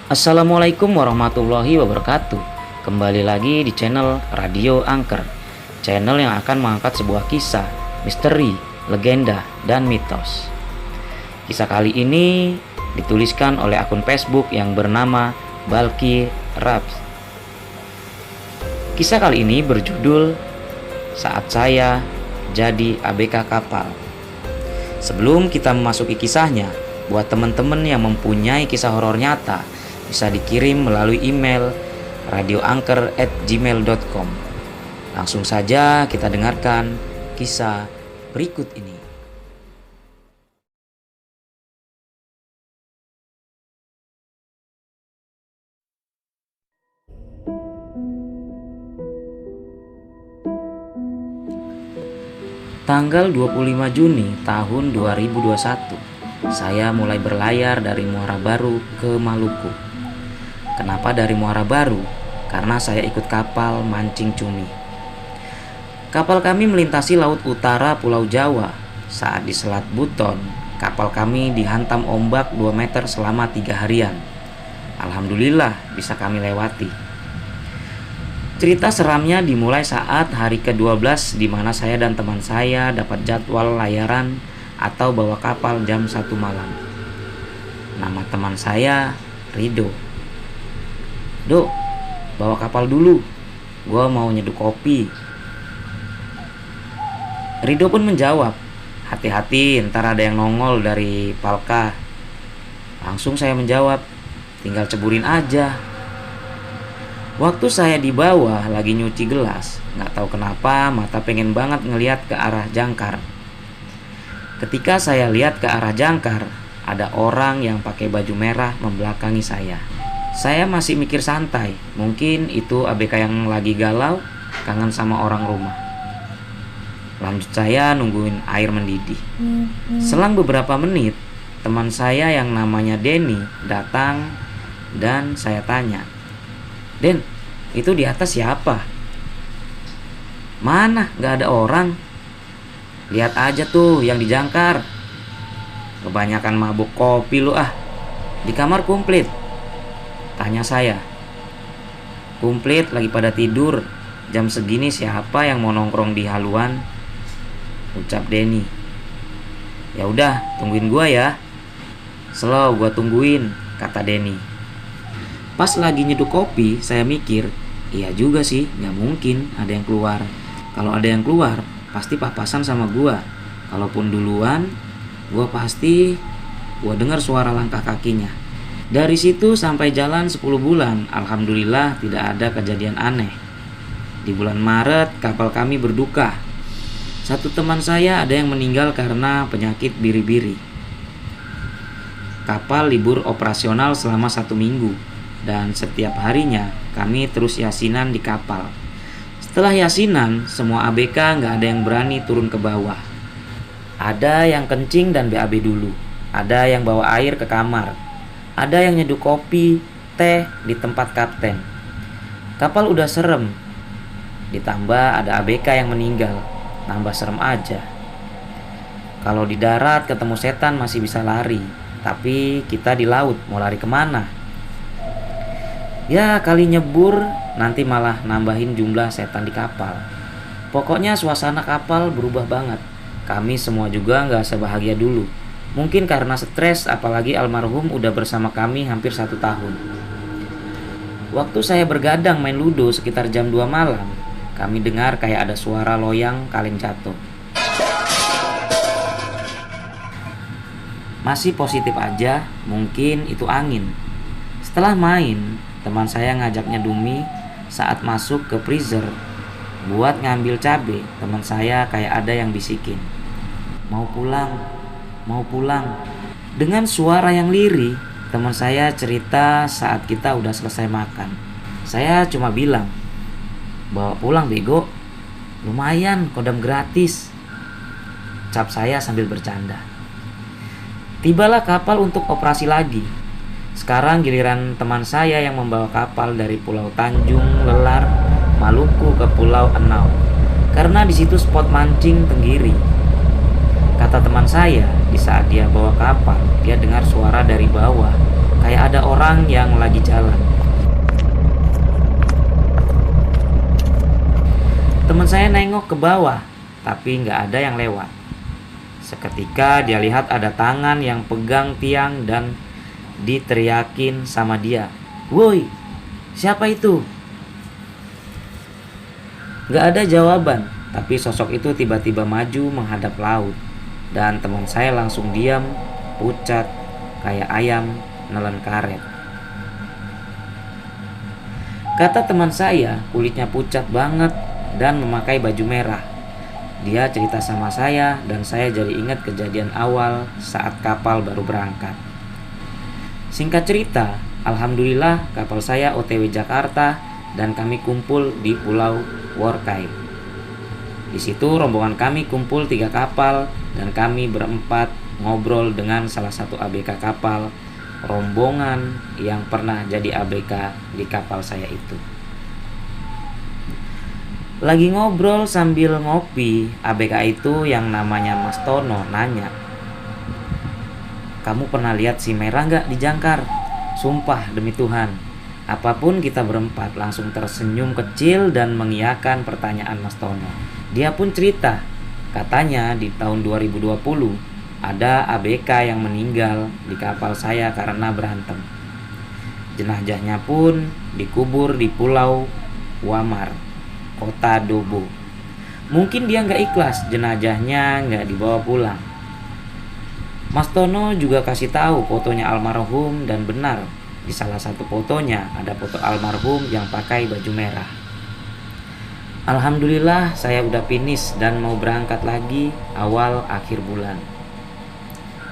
Assalamualaikum warahmatullahi wabarakatuh. Kembali lagi di channel Radio Angker, channel yang akan mengangkat sebuah kisah, misteri, legenda, dan mitos. Kisah kali ini dituliskan oleh akun Facebook yang bernama Balki Raps. Kisah kali ini berjudul Saat Saya Jadi ABK Kapal. Sebelum kita memasuki kisahnya, buat teman-teman yang mempunyai kisah horor nyata, bisa dikirim melalui email radioangker@gmail.com. Langsung saja kita dengarkan kisah berikut ini. Tanggal 25 Juni tahun 2021, saya mulai berlayar dari Muara Baru ke Maluku. Kenapa dari Muara Baru? Karena saya ikut kapal mancing cumi. Kapal kami melintasi laut utara Pulau Jawa. Saat di Selat Buton, kapal kami dihantam ombak 2 meter selama 3 harian. Alhamdulillah bisa kami lewati. Cerita seramnya dimulai saat hari ke-12 di mana saya dan teman saya dapat jadwal layaran atau bawa kapal jam 1 malam. Nama teman saya Rido. "Dok, bawa kapal dulu, gua mau nyeduh kopi." Rido pun menjawab, "Hati-hati, ntar ada yang nongol dari Palka." Langsung saya menjawab, "Tinggal ceburin aja." Waktu saya di bawah lagi nyuci gelas, gak tahu kenapa mata pengen banget ngeliat ke arah jangkar. Ketika saya lihat ke arah jangkar, ada orang yang pakai baju merah membelakangi saya. Saya masih mikir santai, mungkin itu ABK yang lagi galau, kangen sama orang rumah. Lanjut saya nungguin air mendidih. Selang beberapa menit, teman saya yang namanya Denny datang dan saya tanya, "Den, itu di atas siapa?" "Mana? Gak ada orang." "Lihat aja tuh yang di jangkar." "Kebanyakan mabuk kopi lu ah. Di kamar kumplit?" tanya saya. "Kumplit, lagi pada tidur. Jam segini siapa yang mau nongkrong di haluan?" ucap Denny. "Ya udah, tungguin gua ya." "Slow, gua tungguin," kata Denny. Pas lagi nyeduh kopi, saya mikir, iya juga sih, gak mungkin ada yang keluar. Kalau ada yang keluar, pasti papasan sama gua. Kalaupun duluan, gua dengar suara langkah kakinya. Dari situ sampai jalan 10 bulan, alhamdulillah tidak ada kejadian aneh. Di bulan Maret, kapal kami berduka. Satu teman saya ada yang meninggal karena penyakit biri-biri. Kapal libur operasional selama 1 minggu. Dan setiap harinya kami terus yasinan di kapal. Setelah yasinan, semua ABK gak ada yang berani turun ke bawah. Ada yang kencing dan BAB dulu. Ada yang bawa air ke kamar. Ada yang nyeduh kopi, teh di tempat kapten. Kapal udah serem. Ditambah ada ABK yang meninggal. Nambah serem aja. Kalau di darat ketemu setan masih bisa lari. Tapi kita di laut mau lari kemana? Ya kali nyebur nanti malah nambahin jumlah setan di kapal. Pokoknya suasana kapal berubah banget. Kami semua juga gak sebahagia dulu. Mungkin karena stres, apalagi almarhum udah bersama kami hampir 1 tahun. Waktu saya bergadang main ludo sekitar jam 2 malam, kami dengar kayak ada suara loyang kaleng jatuh. Masih positif aja, mungkin itu angin. Setelah main, teman saya ngajak nyedumi. Saat masuk ke freezer buat ngambil cabe, teman saya kayak ada yang bisikin, mau pulang." Dengan suara yang lirih, teman saya cerita saat kita udah selesai makan. Saya cuma bilang, "Bawa pulang bego, lumayan kodam gratis," ucap saya sambil bercanda. Tibalah kapal untuk operasi lagi. Sekarang giliran teman saya yang membawa kapal dari Pulau Tanjung Lelar, Maluku ke Pulau Enau. Karena di situ spot mancing tenggiri. Kata teman saya, di saat dia bawa kapal, dia dengar suara dari bawah kayak ada orang yang lagi jalan. Teman saya nengok ke bawah, tapi nggak ada yang lewat. Seketika dia lihat ada tangan yang pegang tiang dan diteriakin sama dia, "Woi, siapa itu?" Nggak ada jawaban, tapi sosok itu tiba-tiba maju menghadap laut. Dan teman saya langsung diam, pucat, kayak ayam nelen karet. Kata teman saya, kulitnya pucat banget dan memakai baju merah. Dia cerita sama saya dan saya jadi ingat kejadian awal saat kapal baru berangkat. Singkat cerita, alhamdulillah kapal saya OTW Jakarta dan kami kumpul di Pulau Workai. Di situ rombongan kami kumpul 3 kapal dan kami berempat ngobrol dengan salah satu ABK kapal rombongan yang pernah jadi ABK di kapal saya itu. Lagi ngobrol sambil ngopi, ABK itu yang namanya Mas Tono nanya, "Kamu pernah lihat si merah gak di jangkar?" Sumpah demi Tuhan, apapun kita berempat langsung tersenyum kecil dan mengiyakan pertanyaan Mas Tono. Dia pun cerita, katanya di tahun 2020 ada ABK yang meninggal di kapal saya karena berantem. Jenazahnya pun dikubur di Pulau Wamar, Kota Dobo. Mungkin dia nggak ikhlas jenazahnya nggak dibawa pulang. Mas Tono juga kasih tahu fotonya almarhum dan benar di salah satu fotonya ada foto almarhum yang pakai baju merah. Alhamdulillah saya udah finish dan mau berangkat lagi awal akhir bulan.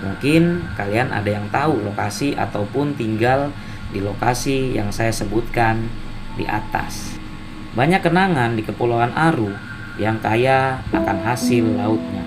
Mungkin kalian ada yang tahu lokasi ataupun tinggal di lokasi yang saya sebutkan di atas. Banyak kenangan di Kepulauan Aru yang kaya akan hasil lautnya.